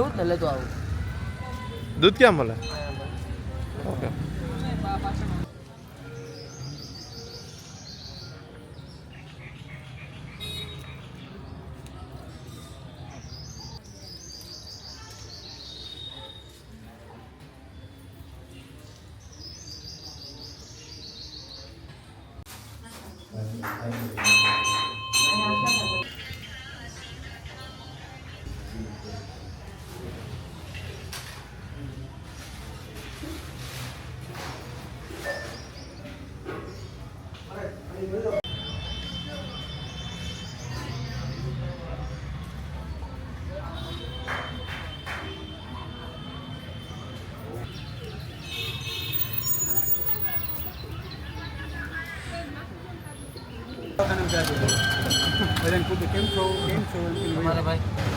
આવું ને લેતો આવું. દૂધ ક્યાં મળે? ઓકે.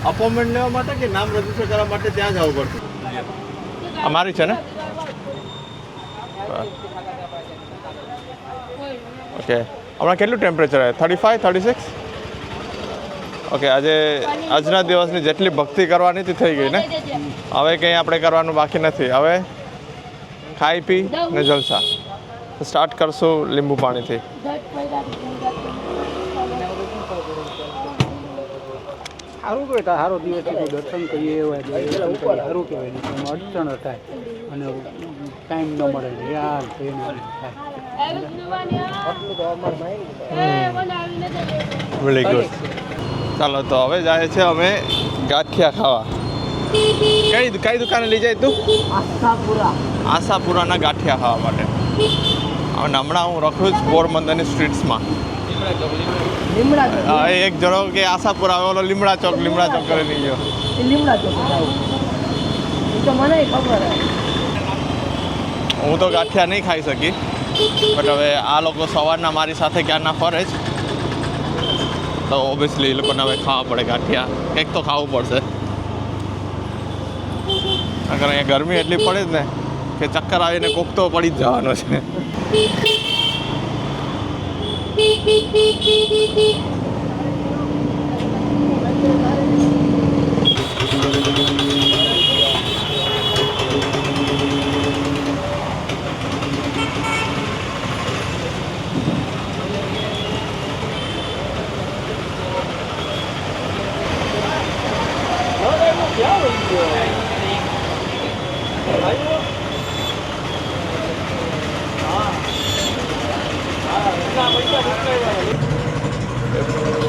અપોઇન્ટમેન્ટ લેવા માટે કે નામ રજીસ્ટર કરવા માટે ત્યાં જવું પડતું? અમારી છે ને? ઓકે. હમણાં કેટલું ટેમ્પરેચર આવે? 35, 36? ઓકે. આજના દિવસની જેટલી ભક્તિ કરવાની હતી થઈ ગઈ ને? હવે કંઈ આપણે કરવાનું બાકી નથી. હવે ખાઈ પી ને જલસા સ્ટાર્ટ કરશું લીંબુ પાણીથી. સારું કહેવાય સારો દિવસ દર્શન કરીએ એવા સારું કહેવાય નહીં અડચણ થાય અને ટાઈમ ન મળે યાર વેરી ગુડ. ચાલો તો હવે જાય છે અમે ગાંઠિયા ખાવા. કઈ દુકાને લઈ જાય તું? આશાપુરાના ગાંઠિયા ખાવા માટે. અને હમણાં હું રખડું જ પોરબંદરની સ્ટ્રીટ્સમાં. એક જણો કે આશાપુરા આવે ઓલો લીમડા ચોક કરી નહીં ગયો. હું તો ગાંઠિયા નહીં ખાઈ શકી બટ હવે આ લોકો સવારના મારી સાથે ક્યારના ફરે જ તો ઓબ્વિયસલી એ લોકોને હવે ખાવા પડે ગાંઠિયા. કંઈક તો ખાવું પડશે. અગર અહીંયા ગરમી એટલી પડે જ ને કે ચક્કર આવીને કોક તો પડી જ જવાનો છે.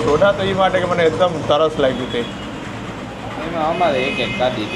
સોડા તો એ માટે કે મને એકદમ તરસ લાગી હતી. એમાં અમારે એક ગાડી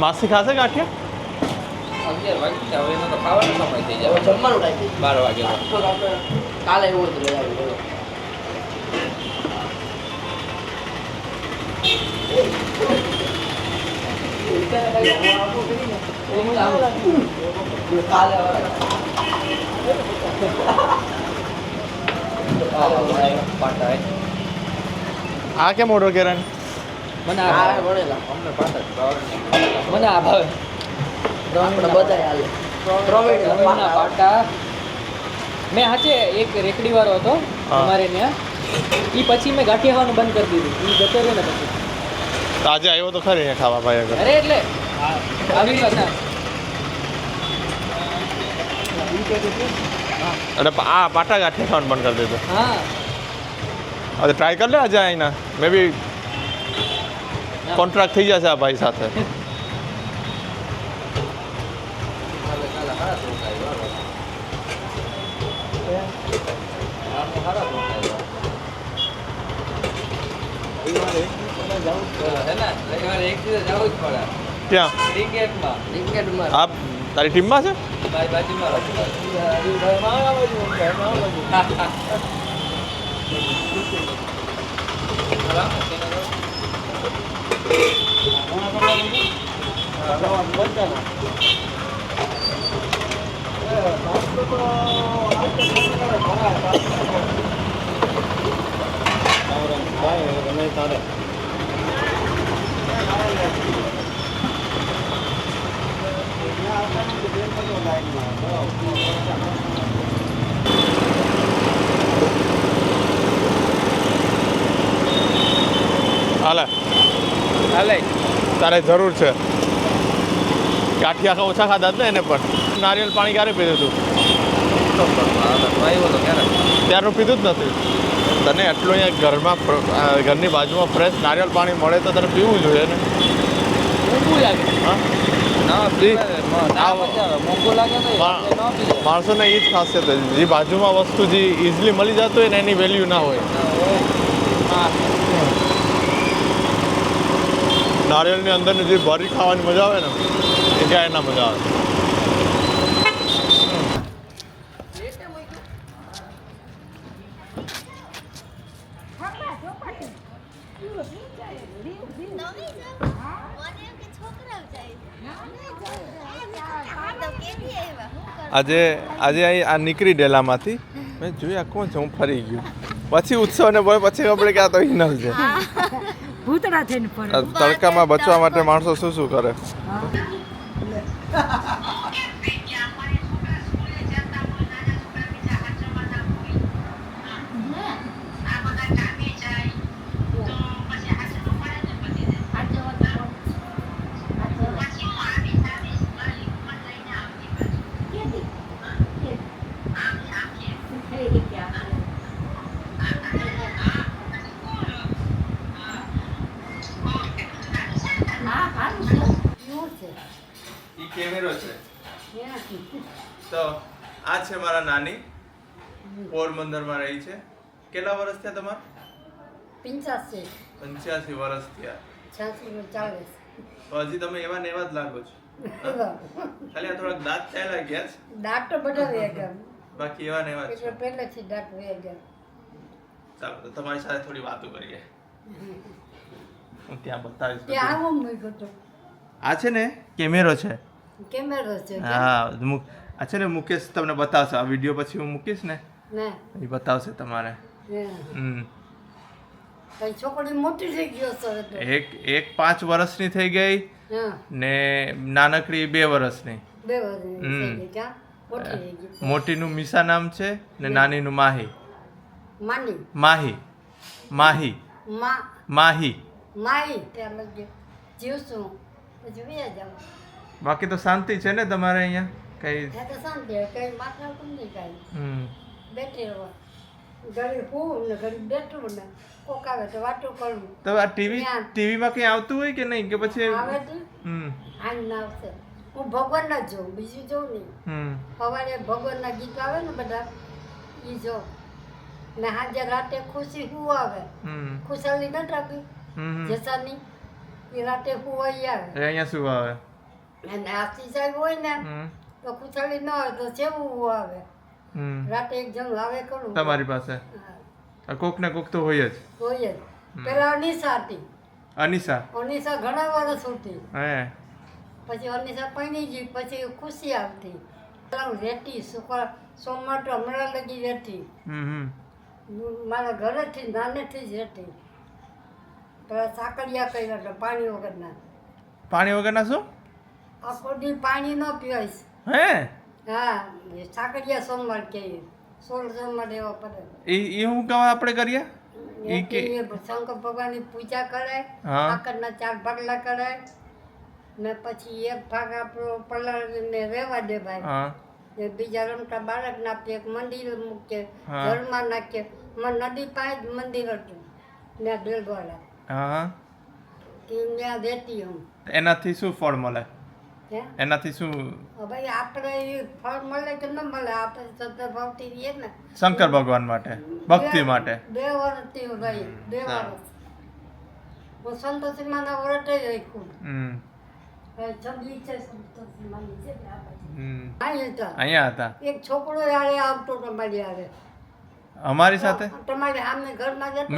માસી ખાશે ગાંઠિયા? 11 વાગે હવે એનો તો ખાવાનો સમય થઈ જાય. જમવાનું ટાઈમ 12 વાગે. કાલે એવું જ લઈ આવી. આ કેમ ઓર્ડર કર્યા? મને આ ભણેલા અમને પાટા મને આ ભાવે આપણે બધા હાલે પાટા મેં હાચે એક રેકડી વાળો હતો અમારે ત્યાં એ પછી મેં ગાંઠિયા ખાવાનું બંધ કરી દીધું. એ જતો રહ્યો ને પછી. તો આજે આવ્યો તો ખરી અહીંયા ખાવા ભાઈ આગળ. અરે એટલે આવી પાછા. અને આ પાટા ગાંઠિયા ખાવાનું બંધ કરી દીધું. હા હવે ટ્રાય કરી લે આજે અહીંના મે બી કોન્ટ્રાક્ટ થઈ જશે આ ભાઈ સાથે. ક્યાં આ તારી ટીમમાં છે? હાલે તારે જરૂર છે. ગાંઠિયા ઓછા ખાધા જ ને એને પણ. નારિયેળ પાણી ક્યારે પીધું તું? ત્યારનું પીધું જ નથી. તને એટલું અહીંયા ઘરમાં ઘરની બાજુમાં ફ્રેશ નારિયેળ પાણી મળે તો તને પીવું જોઈએ ને. ઊંઘું લાગે. હા મોંઘું લાગે તો માણસોને એ જ ખાસિયત છે. જે બાજુમાં વસ્તુ જે ઇઝીલી મળી જતું હોય ને એની વેલ્યુ ના હોય. નારિયેળની અંદરની જે ભરી ખાવાની મજા આવે ને એ ક્યાં એના મજા આવે. આજે અહીં આ નીકળી ડેલામાંથી મેં જોયા કોણ છે. હું ફરી ગયો પછી ઉત્સવ ને બોય પછી ખબર કે આ તો હિનલ છે. ભૂતડા થઈને ફરે. તડકામાં બચવા માટે માણસો શું શું કરે. કેમેરો છે તો આ છે મારા નાની પોરબંદરમાં રહી છે. કેટલા વર્ષ થયા તમારે? 85 વર્ષ થયા. તો હજી તમે એવા ને એવા જ લાગો છો. ખાલી આ થોડાક દાંત ચાલ્યા ગયા છે. દાંત તો બધા વહી ગયા. બાકી એવા ને એવા જ છો. પહેલેથી દાંત વહી ગયા. ચાલો તો તમારી સાથે થોડી વાતો કરીએ. હું ત્યાં બતાવીશ. ત્યાં આવો મૂક્યો તો. આ છે ને કેમેરો છે. કેમેરો છે. હા આ છે ને મુકેશ તમને બતાવશે. આ વિડીયો પછી હું મૂકીશ ને ને એ બતાવશે તમારે. કઈ છોકરી મોટી થઈ ગયો છે. એક 5 વર્ષની થઈ ગઈ ને નાનકડી 2 વર્ષની. 2 વર્ષની થઈ ગઈ. ક્યાં મોટી થઈ ગઈ. મોટીનું મીસા નામ છે ને નાનીનું માહી. માની માહી માહી માહી માહી ત્યાં લગે જીવશું પછી વ્યા જાવ. બાકી તો શાંતિ છે ને તમારે અહીંયા કઈ? તો શાંતિ કઈ માથા પણ નહીં કાંઈ. બેઠી રહો ઘડી હું ને ઘડી બેઠું ને કોક આવે તો વાતું કરું. તો આ ટીવીમાં કઈ આવતું હોય કે નહીં કે પછી? આવે તો આજ ના આવશે. હું ભગવાનના જ જોઉં, બીજું જોઉં નહીં. સવારે ભગવાનના ગીત આવે ને બધા એ જોઉં ને સાંજે રાતે ખુશી હું આવે. ખુશાલી નથી આપી જસાની એ રાતે હુવાઈ આવે. અહીંયા શું આવે? અને આરતી સાહેબ હોય ને તો ખુશાલી ન આવે તો સેવું આવે. રાતે એક જણ આવે કરું તમારી પાસે કોક ને કોક તો હોય જ. હોય જ. પેલા અનિશા હતી. અનિશા ઘણા વર્ષ હતી. હે પછી અનિશા પૈણી ગઈ પછી ખુશી આવતી. રેતી સોમવાર તો હમણાં લગી રહેતી. મારા ઘરેથી નાનેથી જ રહેતી. પેલા સાકરિયા કર્યા હતા પાણી વગરના. પાણી વગરના શું? આખો દી પાણી ન પીવાય. હે હા સાકરિયા સોમવાર કહીએ. 16 સોમવાર એવા પડે. એ હું કહું આપણે કરીએ? ઈ કે શંકર ભગવાનની પૂજા કરાય, હા. આકરના 4 ભાગલા કરાય ને પછી એક ભાગ આપણો પલાળીને રહેવા દે ભાઈ. હા ને બીજા રમતા બાળક નાખીએ, એક મંદિર મૂકીએ, હા. ઘરમાં નાખીએ. નદી પાસે જ મંદિર હતું ત્યાં દેલવાળા હા ત્યાં રહેતી હું. એનાથી શું ફળ મળે? હે એનાથી શું? ભાઈ આપણે એ ફળ મળે કે ન મળે, આપણે શ્રદ્ધા ભાવથી રહીએ ને. શંકર ભગવાન માટે, ભક્તિ માટે. 2 વર્ષથી હું રહી, 2 વર્ષ હું સંતોષીમાના વ્રત રાખ્યું. હમ છબી છે સંતોષીમાની છે ને આ બાજુ. હમ. અહીં હતા. અહીંયા હતા એક છોકરો યારે આવતો તમારી યારે અમારી સાથે. તમારી સામે ઘરમાં જતો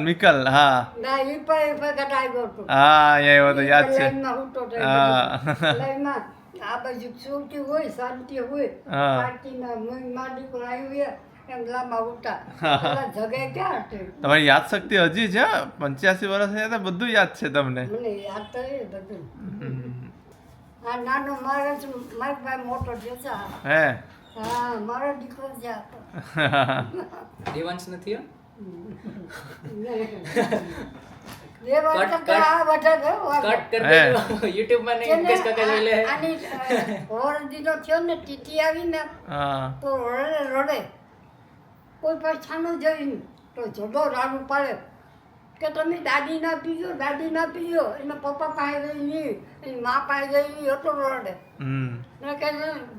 મિકલ હા ના ઈ પણ વખત આવ્યો હતો. હા અહીંયા આવ્યો તો યાદ છે. લાઈનમાં ઊભો હતો. હા. લાઈનમાં આ બાજુ સુરતી હોય, શાંતિ હોય, હા. પાર્ટીમાં માં દીકરો આવ્યો એમ લાંબા ઉઠા પેલા જગ્યાએ ક્યાં હતી? તમારી યાદ શક્તિ હજી છે હા? 85 વર્ષ થયા તો બધું યાદ છે તમને. મને યાદ તો એ બધું. હમ. આ નાનો મારો મારી ભાઈ મોટો જસા. હે હા મારો દીકરો જ હતો. દેવાંશ નથી હો? એ વખત તો આ બધા ગયો કટ કરી હે. દેજો YouTube માં ને મુકેશ કાકા જોઈ લે. આની ઓરડીનો થયો ને ટીટી આવીને હા તો રડે કોઈ પૈસાનું જોઈને તો જોડો રાડું પાડે કે તમે દાદી ના પીજો, દાદી ના પીજો. એના પપ્પા પાસે ગઈ નહીં, એની મા પાસે ગઈ નહીં, એટલો રડે. હમ ને કે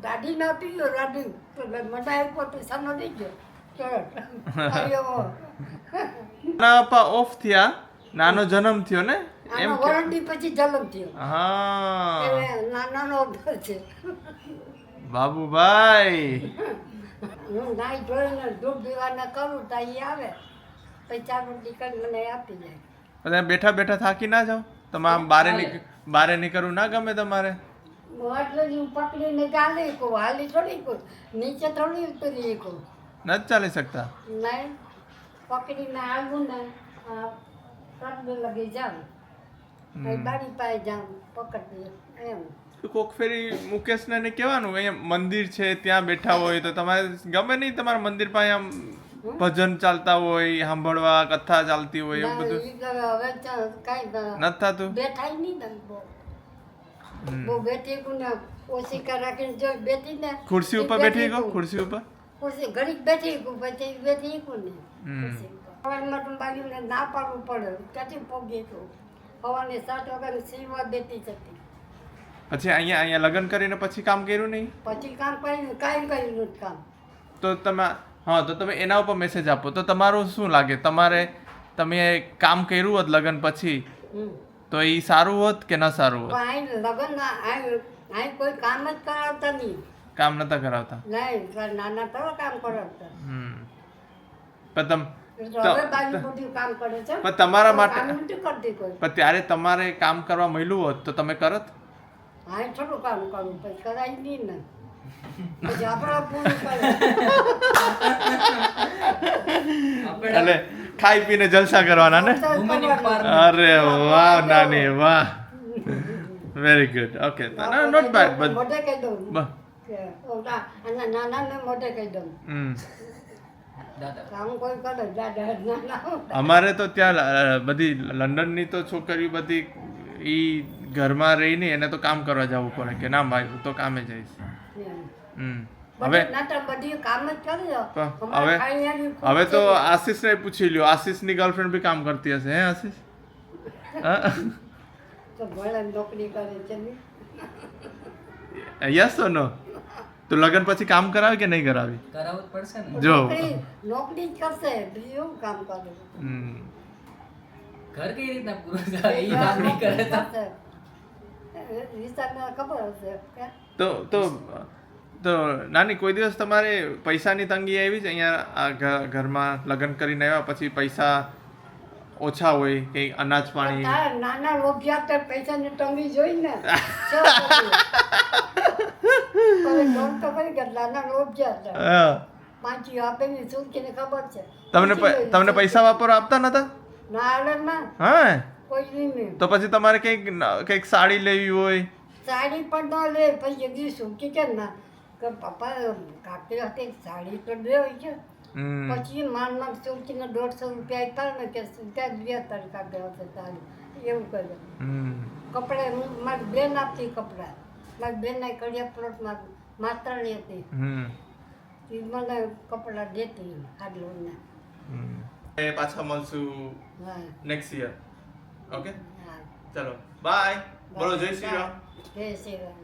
દાદી ના પીજો, દાદી તો મજા ઉપર પૈસા ન દેજો. ના પપ્પા ઓફ થયા, નાનો જન્મ થયો ને એમ આનો કે? વરંડી પછી જન્મ થયો. હા એટલે નાનાનો અભ્યાસ છે. બાબુભાઈ. હું નાઈ ધોઈને દૂધ પીવાના કરું તો એ આવે પછી 4 રોટલી કરી મને આપી જાય. તમે બેઠા બેઠા થાકી ના જાઓ? તમે આમ બારે નીકળવું ના ગમે તમારે? એટલે જ હું પકડીને ચાલી કહું, હાલી થોડી કહું, નીચે થોડી ઉતરી કહું. નથી ચાલી શકતા? નહીં પકડીને હાલવું ને કરડે લગી જાઉં, પછી બારી પાસે જાઉં પકડી એમ. કોક ફેરી મુકેશને ને કહેવાનું અહીંયા મંદિર છે ત્યાં બેઠા હોય તો તમારે ગમે નહીં? તમારા મંદિર પાસે આમ ભજન ચાલતા હોય, સાંભળવા કથા ચાલતી હોય એવું બધું ઈ હવે કાંઈ નથી થતું? બેઠાય નહીં ને બહુ. હમ. બહુ બેઠી કહું ને ઓશિકા રાખીને જો બેઠી ને ખુરશી ઉપર બેઠી ગયો? ખુરશી ઉપર? ખુરશી ઘડીક બેઠી કહું પછી બેઠી કહું ને હમ. ખુરશી ઉપર. સવારમાં તો બાજુને ના પાડવું પડે, ક્યાંથી પગે કહું. સવારની 7 વાગ્યાની સીવા બેઠી જતી. પછી અહીંયા લગ્ન કરીને પછી કામ કર્યું નહીં? પછી કામ કરીને કાંઈ કર્યું નથી કામ. તો તમે હા તો તમે એના ઉપર મેસેજ આપો તો તમારું શું લાગે? તમે કામ કર્યું હોત લગ્ન પછી હમ. તો એ સારું હોત કે ન સારું હોત? પણ અહીં લગ્ન અહીં કોઈ કામ જ કરાવતા નહીં. કામ નતા કરાવતા? નહીં નાના તો કામ કરાવતા. હમ પણ હવે બાજુ બધું કામ કરે છે. પણ તમારા માટે કામ નથી કરતી કોઈ. પણ ત્યારે તમારે કામ કરવા મળ્યું હોત તો તમે કરત? અહીં થોડું કામ કરવું પછી કરાય નહીં ને પછી આપણે પૂરું કરે. એટલે ખાઈ પીને જલસા કરવાના ને? અરે વાહ નાની વાહ, very good. Okay not bad but મોઢે કહી દઉં કે ઓલા આના નાનાને મોઢે કહી દઉં કામ કોઈ કરે દાદા નાના. અમારે તો ત્યાં બધી લંડનની તો છોકરીઓ બધી ઈ ઘરમાં રહીને એને તો કામ કરવા જવું પડે કે ના ભાઈ હું તો કામે જઈશ. હમ હવે બધી કામ જ કરે છે. હવે તો આશીષને પૂછી લ્યો, આશીષની ગર્લફ્રેન્ડ બી કામ કરતી હશે હે આશીષ? તો ભલે નોકરી કરે છે ને. યસ તો નો? તો લગ્ન પછી કામ કરાવે કે નહીં કરાવી? કરાવવું જ પડશે ને. જો નોકરી જ કરશે બીજું એવું કામ કરે. હમ ઘર કઈ રીતના પૂરું થાય એ કામ નહીં કરે તો વિસ્તારમાં ખબર હશે કે તો નાની કોઈ દિવસ તમારે પૈસાની તંગી આવી છે અહીંયા આ ઘરમાં લગ્ન કરીને આવ્યા પછી પૈસા ઓછા હોય કંઈ અનાજ પાણી? તારા નાના લોભિયા તો પૈસાની તંગી જોઈ ને તો કરી કે નાના લોભિયા હતા. હા. પાંચી આપેલી સુરકીને ખબર છે. તમને પૈસા વાપરવા આપતા નતા? ના આવે ના હા કોઈ નહીં. તો પછી તમારે કંઈક સાડી લેવી હોય? સાડી પણ ન લે પછી જગી સુરકી કે ના કે પપ્પા કાકી હતી સાડી તો લેવી છે હમ પછી માનમાં ચોકીને 150 રૂપિયા આપ્યા ને કે ત્યાં 2 તડકા દેવા તારે એવું કર્યું. હમ કપડાં હું મારી બેન આપતી કપડાં, મારી બેનના કડિયા પ્લોટમાં માત્રાણી હતી, હમ એ મને કપડાં દેતી હાડલોના. એ પાછા મળશું હા નેક્સ્ટ યર. ઓકે હા ચલો બાય. બોલો જય શ્રી રામ. જય શ્રી રામ.